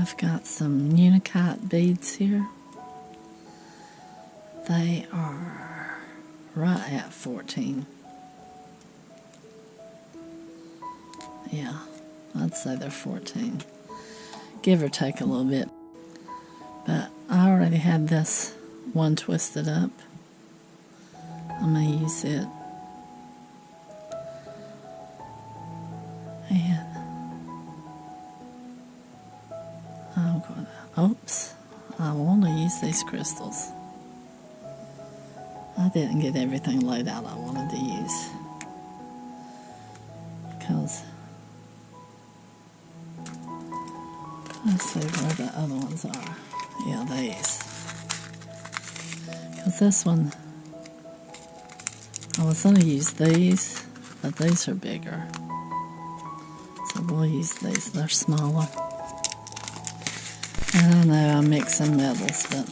I've got some unakite beads here. They are right at 14. Yeah, I'd say they're 14. Give or take a little bit. But I already had this one twisted up. I'm going to use it. And I'm going to, oops, I want to use these crystals. I didn't get everything laid out I wanted to use. Because, let's see where the other ones are. Yeah, these. Because this one, I was going to use these, but these are bigger. So we'll use these. They're smaller. And I know I'm mixing metals, but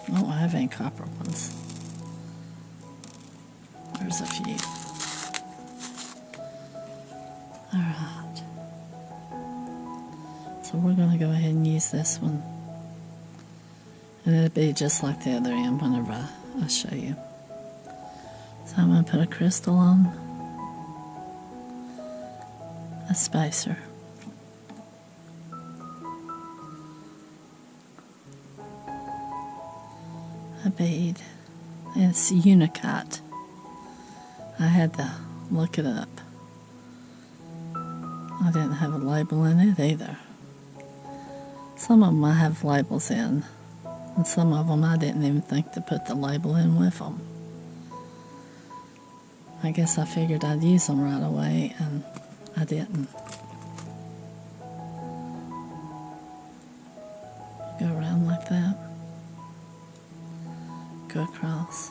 I don't have any copper ones. There's a few. Alright. So we're going to go ahead and use this one. And it'll be just like the other end whenever I show you. So I'm going to put a crystal on. A spacer. A bead. It's unakite. I had to look it up. I didn't have a label in it either. Some of them I have labels in, and some of them I didn't even think to put the label in with them. I guess I figured I'd use them right away, and I didn't. Go around like that. Go across.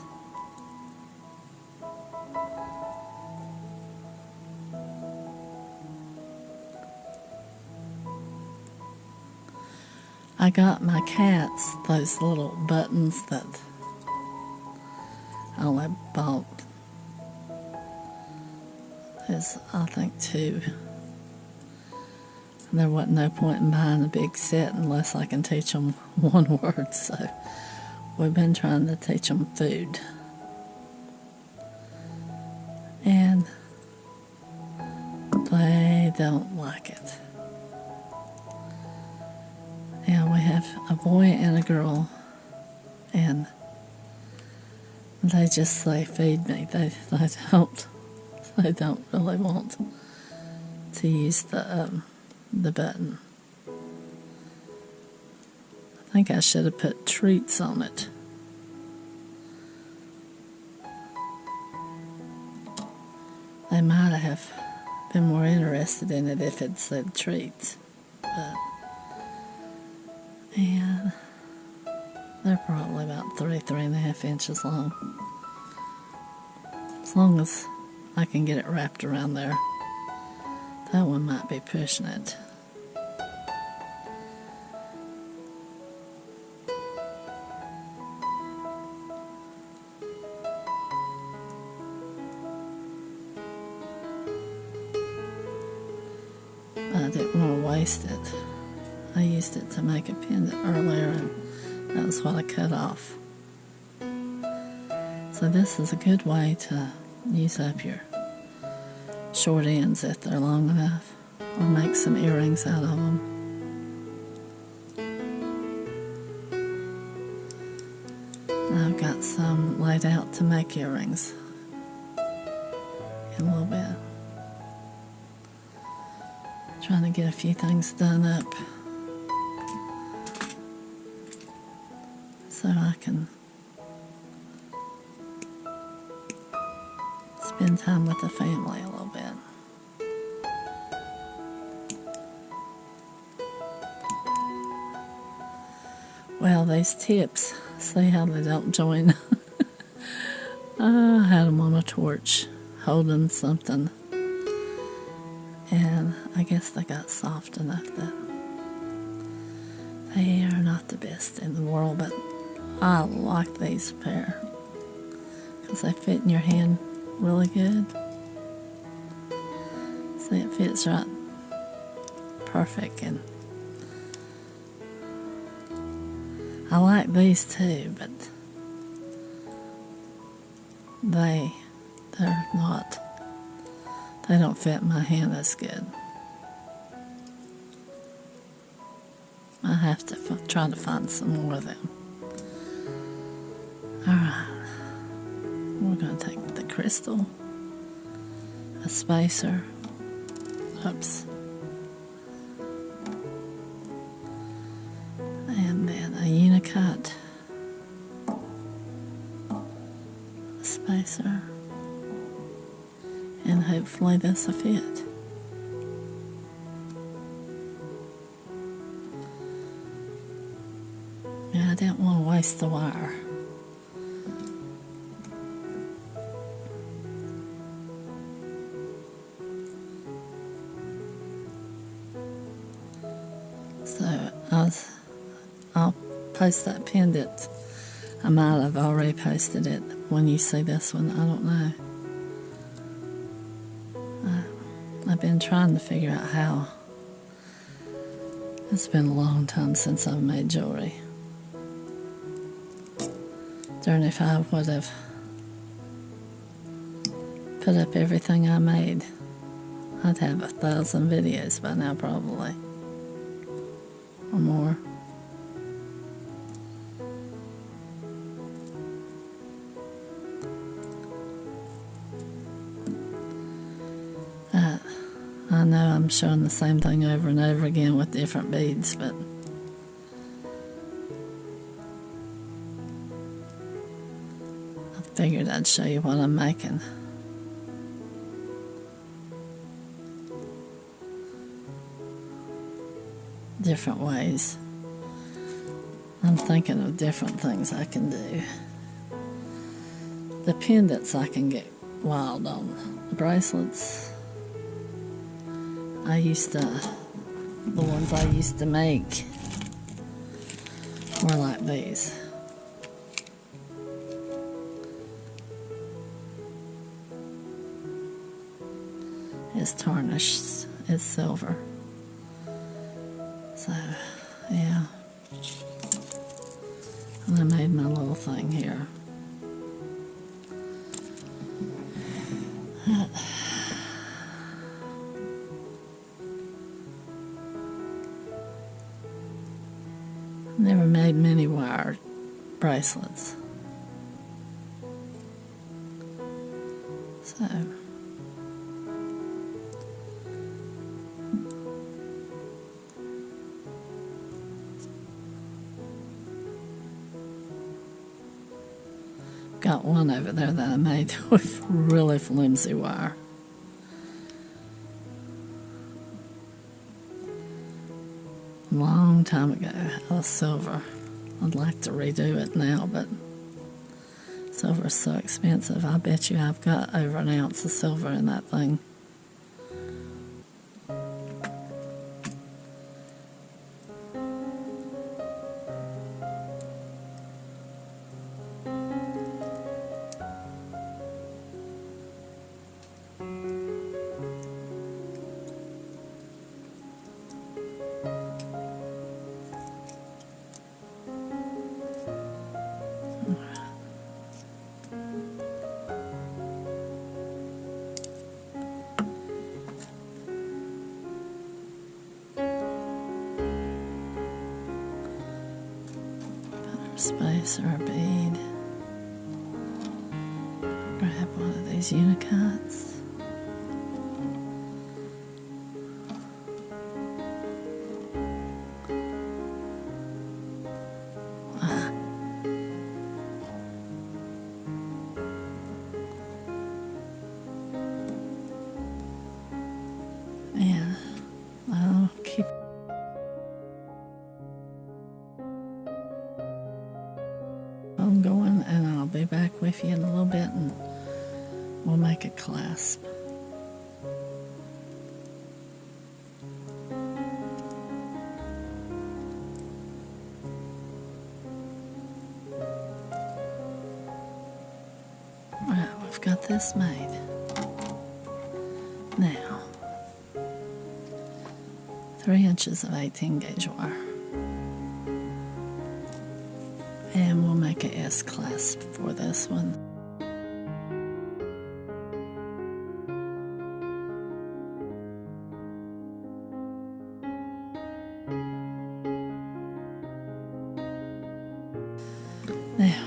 I got my cats those little buttons that I only bought. There's, I think, 2. And there wasn't no point in buying a big set unless I can teach them one word, so we've been trying to teach them food. And they don't like it. Yeah, we have a boy and a girl, and they just say, feed me. They don't really want to use the button. I think I should have put treats on it. They might have been more interested in it if it said treats, but and they're probably about 3.5 inches long. As long as I can get it wrapped around there. That one might be pushing it. I didn't want to waste it. I used it to make a pendant earlier, and that was what I cut off. So this is a good way to use up your short ends if they're long enough, or make some earrings out of them. I've got some laid out to make earrings in a little bit. Trying to get a few things done up so I can spend time with the family a little bit. Well, these tips, see how they don't join? I had them on a torch holding something, and I guess they got soft enough that they are not the best in the world, but I like these pair because they fit in your hand really good. See, it fits right perfect, and I like these too, but they're not, they don't fit my hand as good. I have to try to find some more of them. Alright, we're going to take the crystal, a spacer, oops, and then a unakite, a spacer, and hopefully this will fit. Yeah, I didn't want to waste the wire. So I'll post that pendant. I might have already posted it when you see this one. I don't know. I've been trying to figure out how. It's been a long time since I've made jewelry. Darn if I would have put up everything I made, I'd have 1,000 videos by now probably, or more. I know I'm showing the same thing over and over again with different beads, but I figured I'd show you what I'm making. Different ways. I'm thinking of different things I can do. The pendants I can get wild on. The bracelets, the ones I used to make were like these. It's tarnished, it's silver. So, yeah. And I made my little thing here. Never made many wire bracelets. So, got one over there that I made with really flimsy wire. Long time ago, out of silver. I'd like to redo it now, but silver's so expensive. I bet you I've got over an ounce of silver in that thing. Space or a bead. Grab one of these unikites. And I'll keep on going, and I'll be back with you in a little bit and we'll make a clasp. Alright, we've got this made. Now, 3 inches of 18 gauge wire. make a S clasp for this one. Now,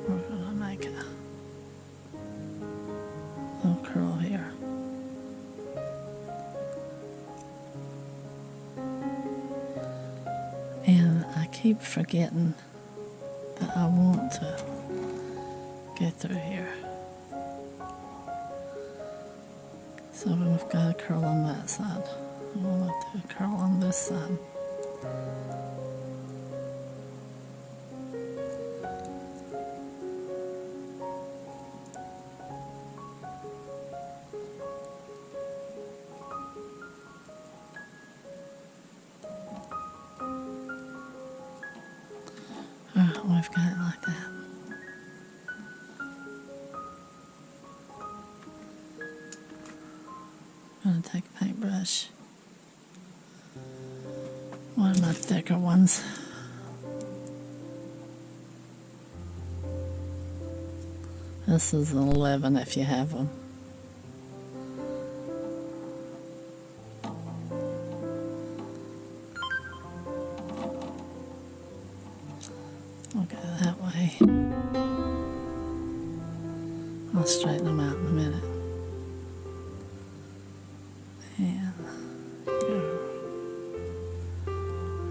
we're going to make a little curl here. And I keep forgetting that I want to get through here. So we've got a curl on that side. I want to do a curl on this side. Alright, we've got it like that. I'm going to take a paintbrush. One of my thicker ones. This is an 11 if you have them. I'll go that way. I'll straighten them out in a minute. And go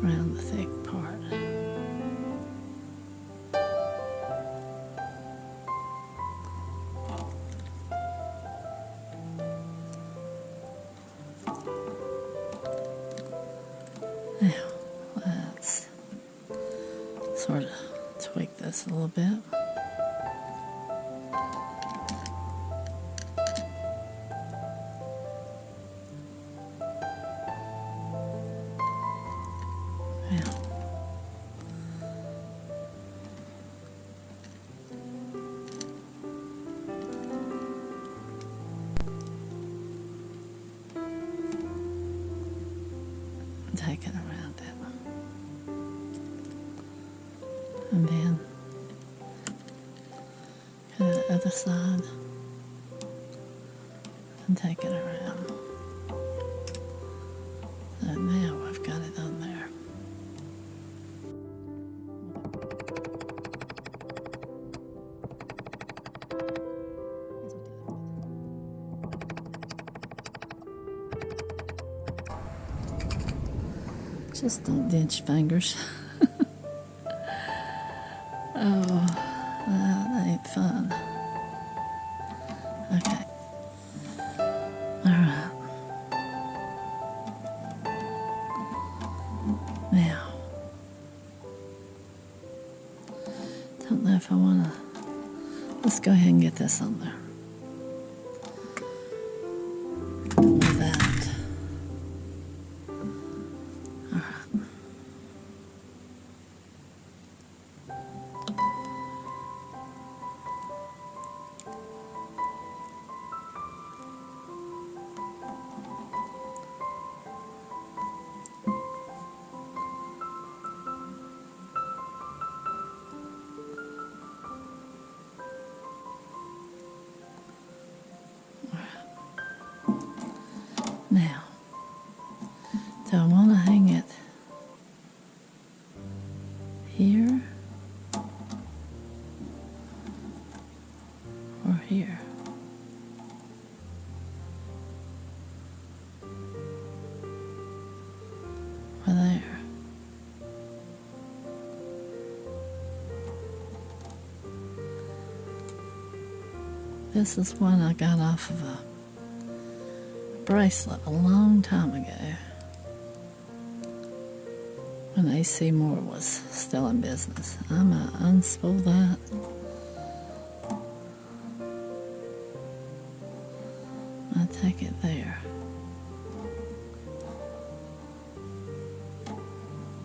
around the thick part. Now, let's sort of tweak this a little bit. Now, take it around it. And then go to the other side and take it around. So now I've got it on there. Just don't dent your fingers. Oh, that ain't fun. Okay. Alright. Now, don't know if I want to. Let's go ahead and get this on there. Like that. Alright. Now, do I want to hang it here or here? Or there? This is one I got off of a bracelet a long time ago when AC Moore was still in business. I'm going to unspool that. I'll take it there.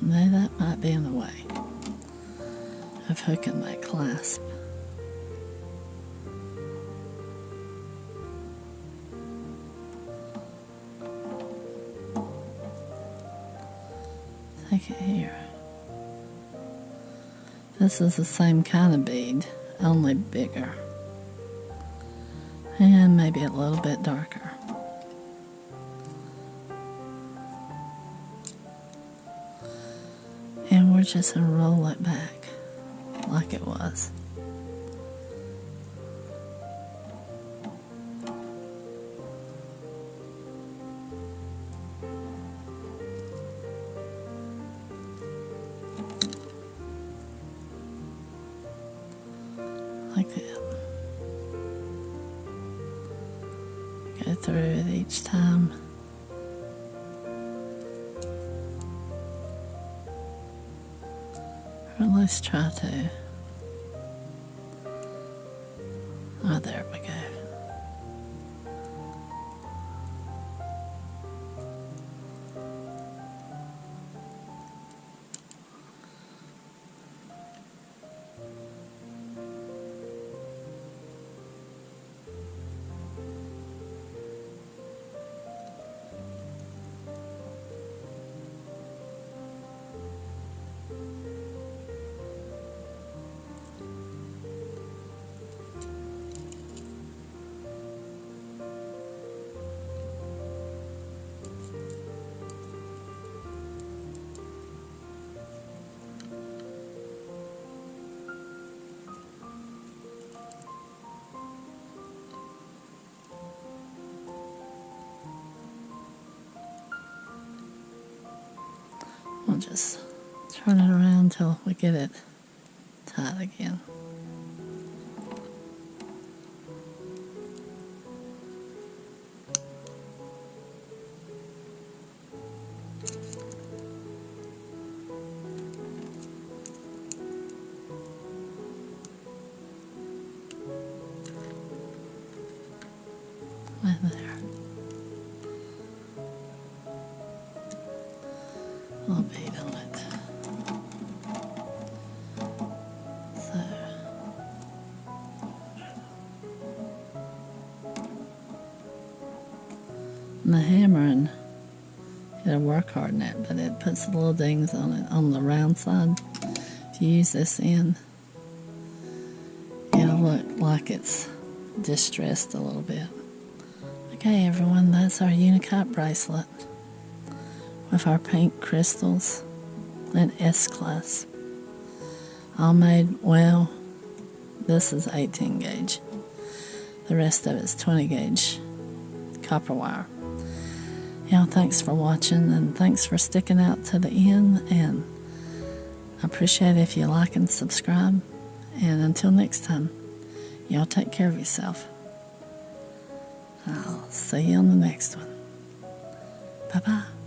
Now that might be in the way of hooking that clasp. Take it here. This is the same kind of bead, only bigger. And maybe a little bit darker. And we're just going to roll it back like it was. Like that. Go through it each time. Or at least try to. Oh, there we go. We'll just turn it around until we get it tight again. Right there. A little bead on it. So, and the hammering, you gotta work hard on it, but it puts the little dings on it on the round side. If you use this end, it'll look like it's distressed a little bit. Okay, everyone, that's our unakite bracelet with our pink crystals and S-clasp. All made, well, this is 18 gauge. The rest of it's 20 gauge copper wire. Y'all, thanks for watching and thanks for sticking out to the end, and I appreciate it if you like and subscribe. And until next time, y'all take care of yourself. I'll see you on the next one. Bye-bye.